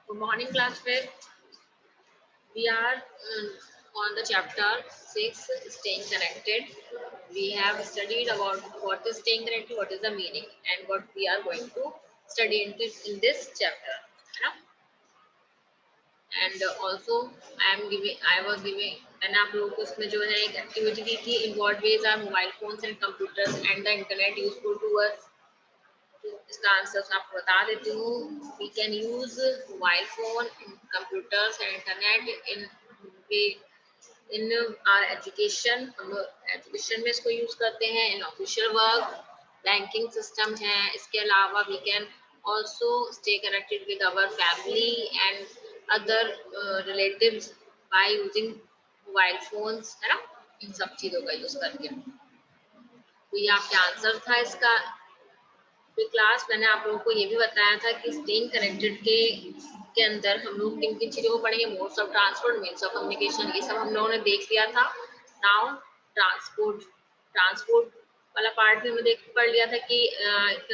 Good morning, classmate. We are on the chapter 6, staying connected. We have studied about what is staying connected, what is the meaning, and what we are going to study in this chapter. है ना? And also I was giving मैंने आप लोगों को इसमें जो है एक एक्टिविटी दी थी in what ways are mobile phones and computers and the internet useful to us. इसका आंसर आपको बता देती हूँ. We can use mobile phone, computers and internet in are education. हम लोग एजुकेशन में इसको यूज करते हैं. In official work, banking system है. इसके अलावा we can also stay connected with our family and other relatives by using mobile phones, है ना. इन सब चीजों का यूज करके. तो ये आपका आंसर था इसका. तो क्लास मैंने आप लोगों को ये भी बताया था कि स्टेइंग कनेक्टेड के अंदर हम लोग किन किन चीजों को पढ़ेंगे. Modes of transport, means of communication, ये सब हम लोगों ने देख लिया था. नाउ ट्रांसपोर्ट वाला पार्ट भी हमने पढ़ लिया था कि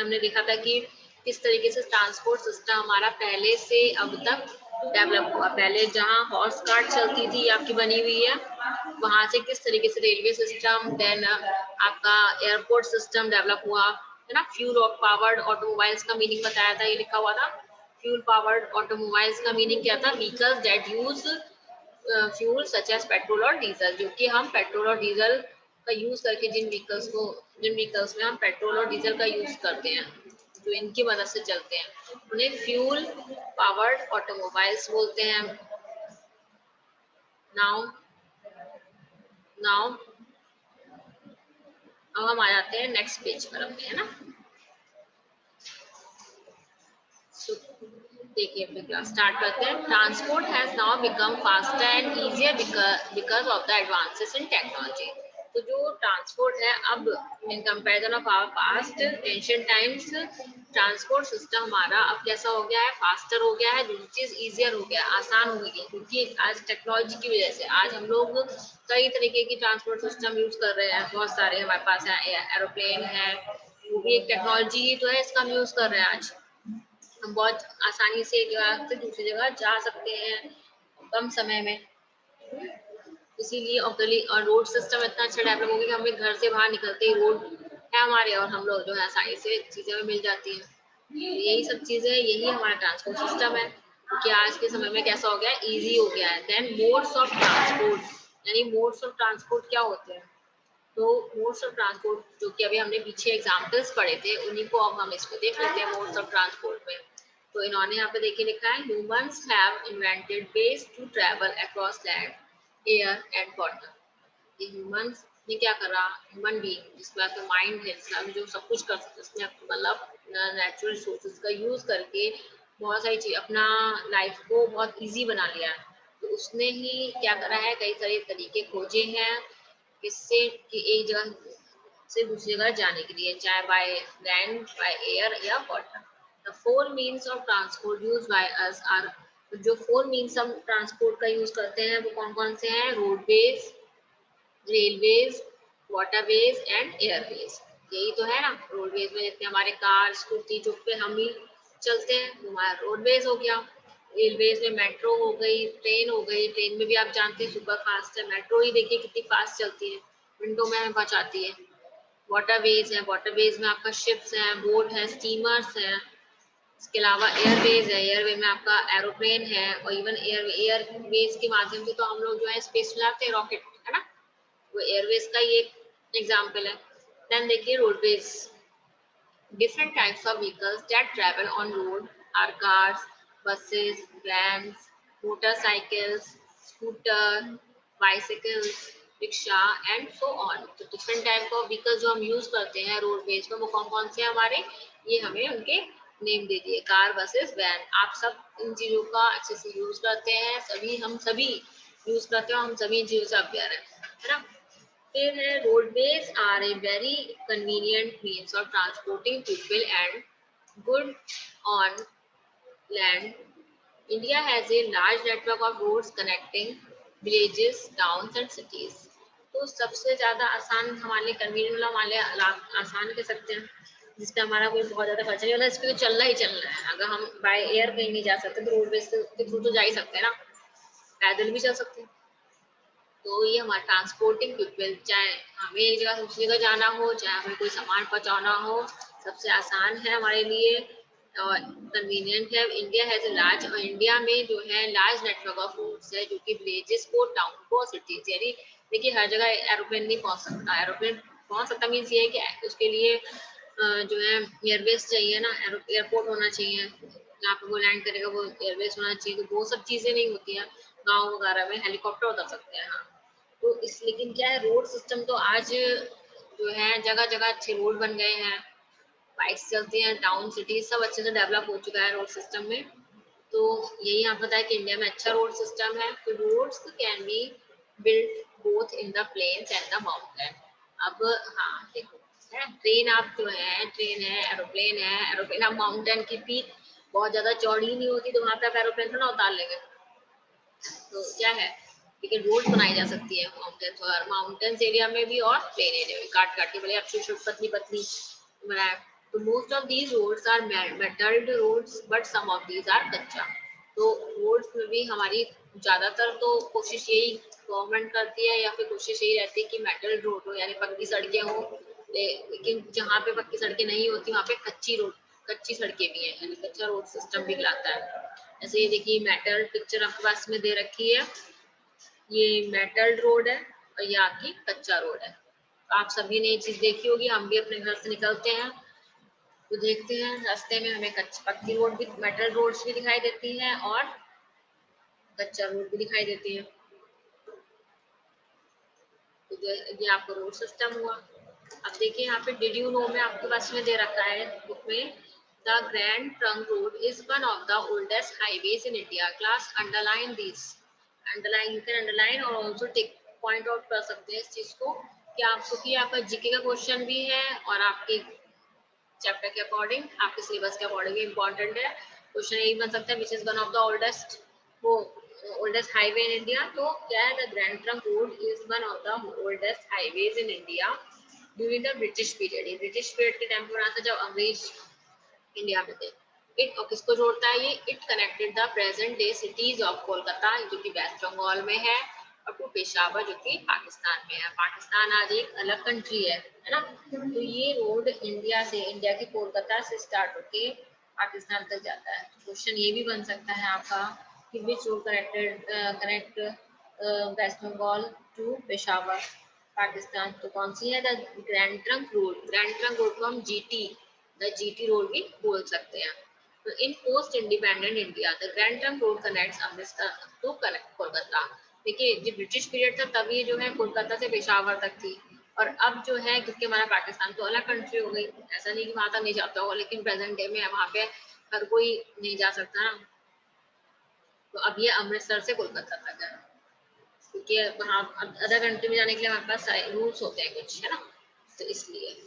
हमने देखा था कि किस तरीके से ट्रांसपोर्ट सिस्टम हमारा पहले से अब तक डेवलप हुआ. पहले जहाँ हॉर्स कार्ट चलती थी आपकी बनी हुई है, वहां से किस तरीके से रेलवे सिस्टम, देन आपका एयरपोर्ट सिस्टम डेवलप हुआ, है ना. फ्यूल पावर्ड ऑटोमोबाइल्स का मीनिंग बताया था, ये लिखा हुआ था. फ्यूल पावर्ड ऑटोमोबाइल्स का मीनिंग क्या था? Vehicles that use fuel such as petrol और डीजल. जो कि हम पेट्रोल और डीजल का यूज करके जिन व्हीकल्स में हम पेट्रोल और डीजल का यूज करते हैं, जो इनकी मदद से चलते हैं, उन्हें फ्यूल पावर्ड ऑटोमोबाइल्स बोलते हैं. नाउ नाउ अब हम आ जाते हैं नेक्स्ट पेज पर अपने, है ना. देखिए अपने क्लास स्टार्ट करते हैं. Transport has now become faster and easier because of the advances in technology. तो जो ट्रांसपोर्ट है अब in comparison of our past ancient times, transport system हमारा अब कैसा हो गया है? फास्टर हो गया है. दूसरी चीज इजियर हो गया, आसान हो गई है. क्योंकि आज टेक्नोलॉजी की वजह से आज हम लोग कई तरीके की ट्रांसपोर्ट सिस्टम यूज कर रहे हैं. बहुत सारे हमारे पास है. एरोप्लेन है, वो भी एक टेक्नोलॉजी ही तो है, इसका हम यूज कर रहे हैं. आज हम बहुत आसानी से एक जगह से दूसरी जगह जा सकते हैं कम समय में. इसीलिए और रोड सिस्टम इतना अच्छा डेवलप हो गया कि हमें घर से बाहर निकलते ही रोड है हमारे, और हम लोग जो है आसानी से चीजें में मिल जाती हैं. यही सब चीजें, यही हमारा ट्रांसपोर्ट सिस्टम है. क्योंकि आज के समय में कैसा हो गया है? इजी हो गया है. देन मोड्स ऑफ ट्रांसपोर्ट, यानी मोड्स ऑफ ट्रांसपोर्ट क्या होते हैं? तो मोड्स ऑफ ट्रांसपोर्ट जो कि अभी हमने पीछे एग्जांपल्स पढ़े थे, उन्हीं को अब हम इसको देख लेते हैं मोड्स ऑफ ट्रांसपोर्ट में. तो इन्होंने यहाँ पे देखिए लिखा है, humans have invented ways to travel across land, air and water. ये ह्यूमंस ने क्या करा? ह्यूमन बीइंग जिसमें आपका माइंड है, जिसमें जो सब कुछ कर सकते, उसने मतलब नेचुरल रिसोर्सेज का यूज करके बहुत सारी चीज अपना लाइफ को बहुत इजी बना लिया. तो उसने ही क्या करा है? कई सारे तरीके खोजे हैं इससे कि एक जगह से दूसरी जगह जाने के लिए, चाहे बाय लैंड, बाय एयर या water. The four means of transport used by us are. जो फोर मीन्स हम ट्रांसपोर्ट का यूज करते हैं वो कौन कौन से हैं? Roadways, railways, waterways and airways. यही तो है ना. रोडवेज में जितने हमारे कार, स्कूटी जो पे हम भी चलते हैं वो हमारा रोडवेज हो गया. रेलवेज में मेट्रो हो गई, ट्रेन हो गई. ट्रेन में भी आप जानते हैं सुपर फास्ट है. मेट्रो ही देखिए कितनी फास्ट चलती है, विंडो में हमें पहुंचाती है. वाटरवेज है, वाटरवेज में आपका शिप्स हैं, बोट है, स्टीमर्स हैं. इसके अलावा एयरवेज है, एयरवे में आपका एरोप्लेन है. और इवन एयरवेज के माध्यम से तो हम लोग जो है स्पेस में जाते हैं, रॉकेट, है ना. वो एयरवेज का ये एग्जाम्पल है. देन देखिए roadways. Different types of vehicles that travel on road are cars, buses, vans, motorcycles, scooter, bicycles, rickshaw and so on. तो different type of vehicles जो हम यूज करते हैं रोडवेज में वो कौन कौन से हमारे, ये हमें उनके नेम दे दिए. Car, buses, van. आप सब इन चीजों का अच्छे से यूज करते हैं. हम सभी यूज करते हैं. हम सभी इन चीजों से अवेयर है ना. फिर है roadways are a very convenient means of transporting people and good on land. India has a large network of roads connecting villages, towns and cities. तो सबसे ज्यादा आसान हमारे लिए, कन्वीनियंट हमारे लिए आसान कह सकते हैं जिस पे हमारा कोई बहुत ज्यादा खर्चा नहीं होता, इस पे तो चलना ही चलना है। अगर हम बाय एयर कहीं नहीं जा सकते तो रोडवेज के थ्रू तो जा ही सकते हैं ना, पैदल भी चल सकते हैं। तो ये हमारा ट्रांसपोर्टिंग पीपल, चाहे हमें एक जगह से दूसरी जगह जाना हो, चाहे हमें कोई सामान पहुंचाना हो, सबसे आसान है हमारे लिए और कन्वीनियंट है। इंडिया हैज लार्ज, और इंडिया में जो है लार्ज नेटवर्क ऑफ रूट्स है, जो कि विलेजेस को, टाउन को और सिटीज, यानी देखिए हर जगह एरोप्लेन नहीं पहुंच सकता। एरोप्लेन पहुंच सकता मीन्स ये है कि उसके लिए जो है एयरबेस चाहिए ना, एयरपोर्ट होना चाहिए जहाँ पे वो लैंड करेगा, वो एयरबेस होना चाहिए। तो वो सब चीजें नहीं होती हैं गाँव वगैरह में, हेलीकॉप्टर उतर सकते हैं हाँ। तो इस लेकिन क्या है, रोड सिस्टम तो आज जो है जगह जगह अच्छे रोड बन गए हैं, बाइक्स चलती हैं, टाउन सिटीज सब अच्छे से डेवलप हो चुका है रोड सिस्टम में। तो यही आप बताया कि इंडिया में अच्छा रोड सिस्टम है। तो roads can be built both in the plains and the mountain. अब हाँ देखो, ट्रेन आप जो है, ट्रेन है, एरोप्लेन आप माउंटेन की पीक बहुत ज्यादा चौड़ी नहीं होती, तो वहां पे आप एरोप्लेन थोड़ा उतार लेंगे। तो क्या है, लेकिन रोड बनाई जा सकती है माउंटेन्स, और माउंटेन्स एरिया में भी और प्लेन एरिया में काट काट के, भले आप छोटी छोटी पतली पतली बनाए। तो most of these roads are metalled roads but some of these are कच्चा। तो रोड्स में भी हमारी ज्यादातर तो कोशिश यही गवर्नमेंट करती है, या फिर कोशिश यही रहती है कि मेटल रोड हो, यानी पक्की सड़कें हो। लेकिन जहाँ पे पक्की सड़कें नहीं होती वहाँ पे कच्ची रोड, कच्ची सड़कें भी हैं, यानी कच्चा रोड सिस्टम भी कहलाता है। ऐसे ये देखिए मेटल पिक्चर आपके पास में दे रखी है, ये मेटल रोड है और ये आपकी कच्चा रोड है। तो आप सभी ने ये चीज देखी होगी, हम भी अपने घर से निकलते हैं तो देखते हैं रास्ते में हमें कच्ची पक्की रोड भी, मेटल रोड्स भी दिखाई देती है और कच्चा रोड भी दिखाई देती है। तो ये आपका रोड सिस्टम हुआ। अब देखिए यहाँ पे डिड यू नो में आपके पास में दे रखा है बुक में, the grand trunk road is one of the oldest highways in India. Class underline this, underline, you can underline और ऑल्सो टिक, पॉइंट आउट कर सकते हैं इस चीज को कि आपको, कि आपका जीके का क्वेश्चन भी है और आपके चैप्टर के अकॉर्डिंग, आपके सिलेबस के अकॉर्डिंग इम्पोर्टेंट है। क्वेश्चन यही बन सकता है which is one of the oldest, वो ओल्डेस्ट हाईवे इन इंडिया। तो क्या है, the grand trunk road is one of the oldest highways in India during the British period. ये ब्रिटिश पीरियड के टाइम पे बना था जब अंग्रेज इंडिया में थे। इट, और किसको जोड़ता है ये, it connected the present day cities of Kolkata जो कि वेस्ट बंगाल में है, और टू पेशावर जो कि पाकिस्तान में है। पाकिस्तान आज एक अलग कंट्री है ना। तो ये रोड इंडिया से, इंडिया के कोलकाता से स्टार्ट होके पाकिस्तान तक जाता है। क्वेश्चन ये भी बन सकता है आपका कि which road connect West Bengal to Peshawar Pakistan, तो कौन सी है, the grand trunk road. Grand trunk road को हम जीटी, द जीटी रोड भी बोल सकते हैं। तो in post independent India the grand trunk road connects Amritsar to Kolkata. देखिए जो ब्रिटिश पीरियड था तब ये जो है कोलकाता से पेशावर तक थी, और अब जो है क्योंकि हमारा पाकिस्तान तो अलग कंट्री हो गई, ऐसा नहीं कि वहां तक नहीं जाता होगा, लेकिन प्रेजेंट डे में वहां पे हर कोई नहीं जा सकता ना। तो अब ये अमृतसर से कोलकाता तक है, क्योंकि वहाँ अदर कंट्री में जाने के लिए हमारे पास रूल्स होते हैं कुछ, है ना। तो इसलिए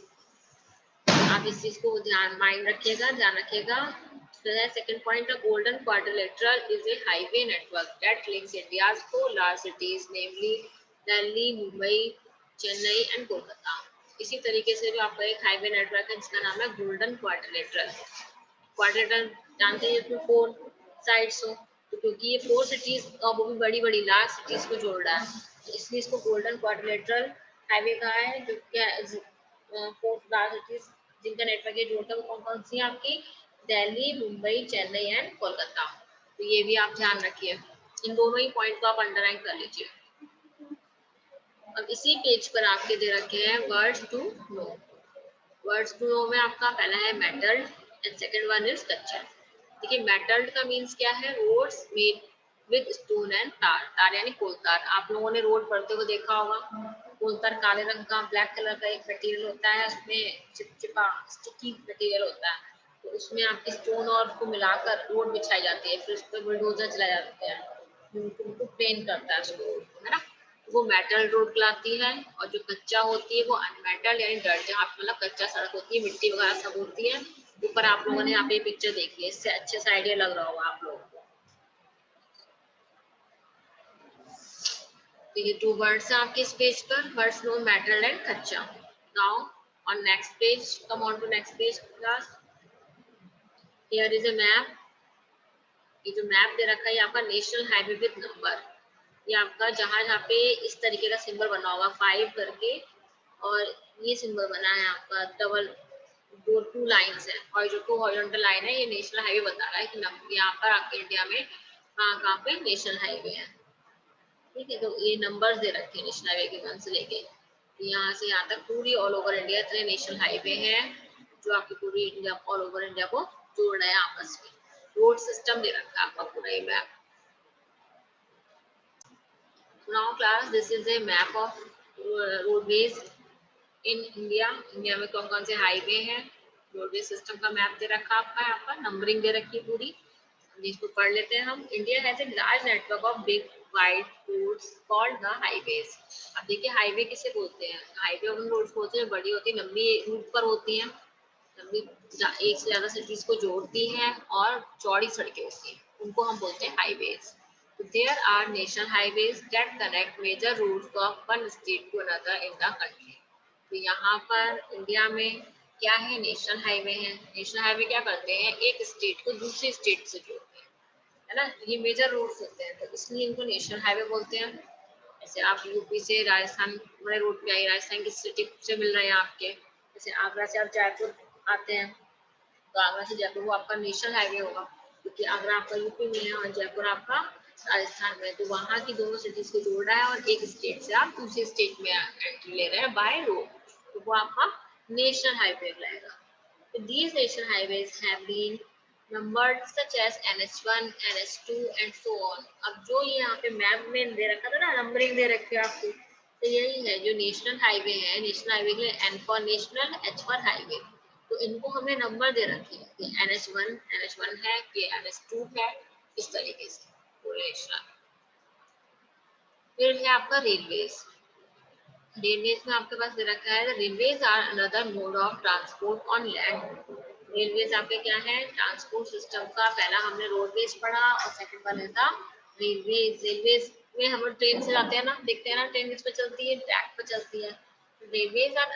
आप इस चीज को ध्यान, माइंड रखिएगा, ध्यान रखिएगा। Second point, the golden quadrilateral is a highway network that links India's four large cities namely Delhi, Mumbai, Chennai and Kolkata. इसी तरीके से जो आपका एक हाईवे नेटवर्क है जिसका नाम है गोल्डन क्वाड्रिलेटरल। क्वाड्रिलेटरल जानते हैं, इसमें फोर साइड्स हो, तो क्योंकि ये फोर सिटीज वो भी बड़ी बड़ी लार्ज सिटीज को जोड़ रहा है, तो इसलिए इसको गोल्डन क्वाड्रिलेटरल हाईवे कहा है। जो क्या फोर लार्ज सिटीज जिनका नेटवर्क ये जोड़ता है वो कौन कौन सी है आपकी, दिल्ली, मुंबई, चेन्नई एंड कोलकाता। तो ये भी आप ध्यान रखिए, इन दोनों ही पॉइंट को आप अंडरलाइन कर लीजिए। अब इसी पेज पर आपके दे रखे हैं words to know. Words to know में आपका पहला है metal and second one is कच्चा। देखिए मेटल का मींस क्या है, roads made with stone and tar. Tar यानी कोलतार, आप लोगों ने रोड पढ़ते हुए देखा होगा, कोलतार काले रंग का ब्लैक कलर का एक मटेरियल होता है, उसमें चिपचिपा स्टिकी मटेरियल होता है, तो उसमें आपकी स्टोन और उसको मिलाकर रोड बिछाई जाती है, फिर उस पर बुलडोजर चलाए जाते हैं, उनको प्लेन करता है उसको, है ना। वो मेटल रोड कहलाती है। और जो कच्चा होती है वो अनमेटल यानी डर्ट, जहाँ मतलब कच्चा सड़क होती है, मिट्टी वगैरह सब होती है। ऊपर आप लोगों ने यहाँ पे पिक्चर देखी है, इससे अच्छे से आइडिया लग रहा होगा आप लोगों को। तो ये टू वर्ड्स हैं आपके इस पेज पर, वर्ड्स नो, मेटल एंड कच्चा। Now On next page, come on to next page class. Here is a map. ये जो मैप दे रखा है ये आपका नेशनल हाईवे विद नंबर, ये आपका जहाँ जहाँ पे इस तरीके का सिंबल बना होगा 5 करके, और ये सिंबल बना है आपका डबल, दो 2 लाइन्स है और जो 2 हॉरिजॉन्टल लाइन है, ये नेशनल हाईवे बता रहा है कि यहाँ पर आपके इंडिया में कहाँ कहाँ पे नेशनल हाईवे है। ठीक है, तो ये नंबर्स दे रखे हैं नेशनल हाईवे के 1 से लेके यहाँ से यहाँ तक पूरी ऑल ओवर इंडिया इतने नेशनल हाईवे हैं जो आपकी पूरी इंडिया, ऑल ओवर इंडिया को जोड़ रहे हैं आपस में। रोड सिस्टम दे रखा है आपका पूरा ये map. Now class, this is a map of roadways in India. India में कौन कौन से हाईवे हैं, रोडवे सिस्टम का मैप दे रखा है आपका, यहाँ पर नंबरिंग दे रखी है पूरी, जिसको पढ़ लेते हैं हम। India has a large network of big wide roads called the highways. अब देखिए हाईवे किसे बोलते हैं, हाईवे उन रोड्स बोलते हैं बड़ी होती, लंबी रूट पर होती हैं, लंबी एक से ज्यादा सिटीज को जोड़ती हैं और चौड़ी सड़कें होती हैं, उनको हम बोलते हैं highways. There are national highways that connect major routes of one state to another in the country. तो यहाँ पर इंडिया में क्या है, नेशनल हाईवे है। नेशनल हाईवे क्या करते हैं, एक स्टेट को दूसरी स्टेट से जोड़ते हैं, है ना, ये मेजर रोड्स होते हैं तो इसलिए इनको नेशनल हाईवे बोलते हैं। जैसे आप यूपी से राजस्थान बड़े रोड पे आइए, राजस्थान की सिटी से मिल रहे हैं आपके, जैसे आगरा से आप जयपुर आते हैं तो आगरा से जयपुर वो आपका नेशनल हाईवे होगा, क्योंकि आगरा आपका यूपी में है और जयपुर आपका राजस्थान में, तो वहाँ की दोनों सिटीज को जोड़ रहा है और एक स्टेट से आप दूसरे स्टेट में एंट्री ले रहे हैं बाय रोड, तो वो आपका नेशनल हाईवे रहेगा। तो these national highways have been numbered such as NH1, NH2 and so on। अब जो ये यहाँ पे मैप में दे रखा था ना, नंबरिंग दे रखी है आपको, तो यही है जो नेशनल हाईवे है। नेशनल हाईवे के लिए N for national, H for highway, तो इनको हमने नंबर दे रखे हैं कि NH1 है, कि NH2 है, इस तरीके से पूरे नेशनल। फिर है आपका रेलवेज। रेलवेज में आपके पास दे रखा है railways are another mode of transport on land. Railways आपके क्या है, ट्रांसपोर्ट सिस्टम का, पहला हमने रोडवेज पढ़ा और सेकंड वन है था रेलवेज। रेलवेज में हम ट्रेन से जाते हैं ना, देखते हैं ना ट्रेन किस पे चलती है, ट्रैक पे चलती है। Railways are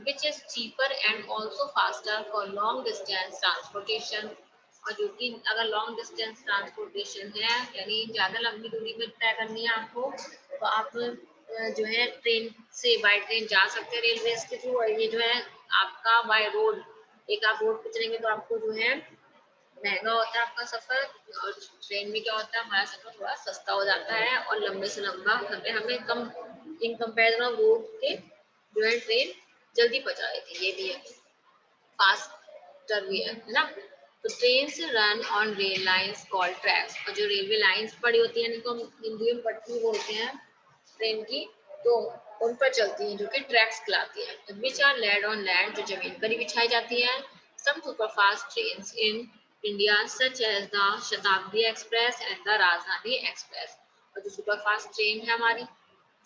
which is cheaper and also faster for long distance transportation. और जो कि अगर लॉन्ग डिस्टेंस ट्रांसपोर्टेशन है, यानी ज्यादा लंबी दूरी में तय करनी है आपको, तो आप जो है ट्रेन से बाय ट्रेन जा सकते हैं रेलवे के थ्रू। और ये जो है आपका बाय रोड, एक आप रोड पे चलेंगे तो आपको जो है महंगा होता है आपका सफर, और ट्रेन में क्या होता है हमारा सफर थोड़ा सस्ता हो जाता है और लंबे से लंबा हमें कम इन कंपेरिजन ऑफ रोड के जो है ट्रेन जल्दी पहुंचा देती है। ये भी है, फास्टर भी है ना। तो ट्रेन से run on rail lines called tracks. और जो रेलवे लाइंस पड़ी होती है, इनको हम हिंदी में पटरी बोलते हैं ट्रेन की, तो उन पर चलती हैं जो कि ट्रैक्स कहलाती हैं। Which are laid on land, जो जमीन पर ही बिछाई जाती हैं। Some superfast trains in India such as the Shatabdi express and the Rajdhani express. और जो सुपरफास्ट ट्रेन है हमारी,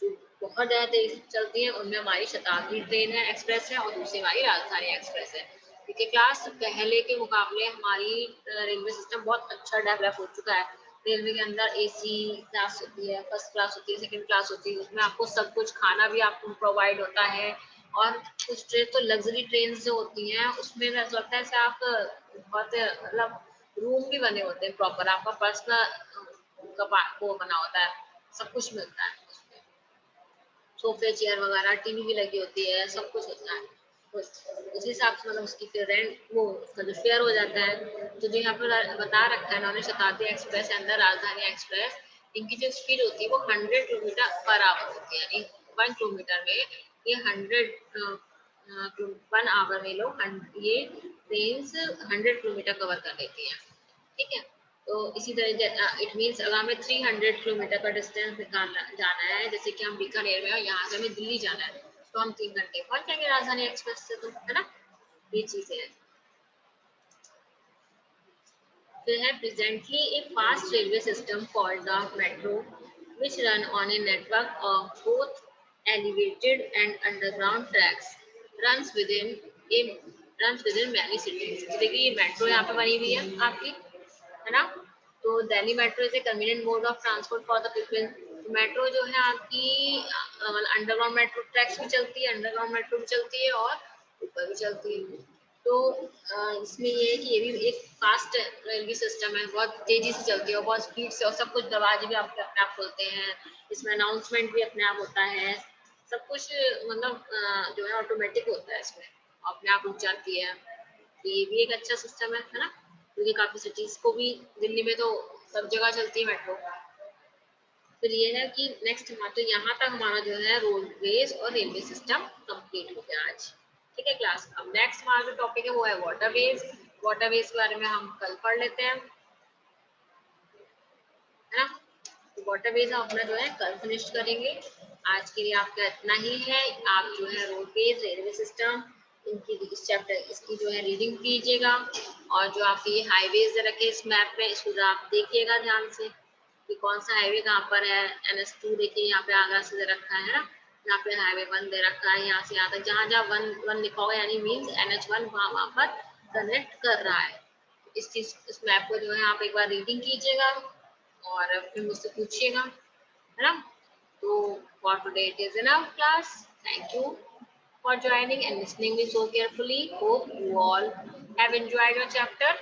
जो बहुत ज्यादा तेज चलती है, उनमें हमारी शताब्दी ट्रेन है, एक्सप्रेस है, और दूसरी हमारी राजधानी एक्सप्रेस है। ठीक है क्लास, पहले के मुकाबले हमारी रेलवे सिस्टम बहुत अच्छा डेवलप हो चुका है। रेलवे के अंदर एसी क्लास होती है, फर्स्ट क्लास होती है, सेकंड क्लास होती है, उसमें आपको सब कुछ खाना भी आपको प्रोवाइड होता है। और कुछ ट्रेन तो लग्जरी ट्रेन जो होती हैं उसमें ऐसा लगता है जैसे आप बहुत मतलब रूम भी बने होते हैं प्रॉपर, आपका पर्सनल वो बना होता है, सब कुछ मिलता है उसमें, सोफे चेयर वगैरह, टीवी भी लगी होती है, सब कुछ होता है। तो उस हिसाब से मतलब उसकी फिर रेंट वो उसका जो फेयर हो जाता है। तो जो यहाँ पर बता रखा है इन्होंने, शताब्दी एक्सप्रेस एंड राजधानी एक्सप्रेस, इनकी जो स्पीड होती है वो 100 किलोमीटर पर आवर होती है, यानी 1 किलोमीटर में ये 1 आवर में लोग ये ट्रेन 100 किलोमीटर कवर कर लेती है। ठीक है, तो इसी तरह इट मीन्स अगर हमें 300 किलोमीटर का डिस्टेंस निकालना जाना है, जैसे कि हम बीकानेर में और यहाँ से हमें दिल्ली जाना है, तो हम 3 घंटे पहुंच जाएंगे राजधानी एक्सप्रेस से, तो है ना, ये चीजें हैं। फिर है presently A fast railway system called the metro which run on a network of both elevated and underground tracks runs within a runs within many cities। देखिए ये मेट्रो यहाँ पे बनी हुई है आपकी, है ना। तो Delhi metro is a convenient mode of transport for the people. Metro जो है आपकी अंडरग्राउंड मेट्रो ट्रैक्स भी चलती है, अंडरग्राउंड मेट्रो भी चलती है, और ऊपर भी चलती है। तो इसमें ये है कि ये भी एक फास्ट रेलवे सिस्टम है, बहुत तेजी से चलती है, बहुत स्पीड से, और सब कुछ दरवाजे भी आपके अपने आप खुलते हैं, इसमें अनाउंसमेंट भी अपने आप होता है, सब कुछ मतलब जो है ऑटोमेटिक होता है, इसमें अपने आप रुक जाती है। तो ये भी एक अच्छा सिस्टम है ना, क्योंकि काफी सिटीज को भी, दिल्ली में तो सब जगह चलती है मेट्रो। फिर ये है कि नेक्स्ट तो यहाँ तक हमारा जो है रोडवेज और रेलवे सिस्टम कंप्लीट हो गया आज। ठीक है क्लास, अब नेक्स्ट हमारा जो टॉपिक है वो है वाटरवेज। वाटरवेज के बारे में हम कल पढ़ लेते हैं, है ना। तो वाटरवेज हम अपना जो है कल फिनिश करेंगे। आज के लिए आपका इतना ही है। आप जो है रोडवेज, रेलवे सिस्टम, इनकी इस चैप्टर इसकी जो है रीडिंग कीजिएगा, और जो आपके ये हाईवेज दे रखे इस मैप में, इसको आप देखिएगा ध्यान से कि कौन सा हाईवे कहाँ पर है। NH2 देखिए यहाँ पे आगरा से दे रखा है ना, यहाँ पे हाईवे 1 दे रखा है, यहाँ से यहाँ तक जहाँ जहाँ वन वन लिखा होगा यानी मीन्स NH1 वहाँ पर कनेक्ट कर रहा है। इस चीज, इस मैप को जो है आप एक बार रीडिंग कीजिएगा और फिर मुझसे पूछिएगा, है ना। तो for today it is enough class. Thank you for joining and listening me so carefully. Hope you all have enjoyed your chapter.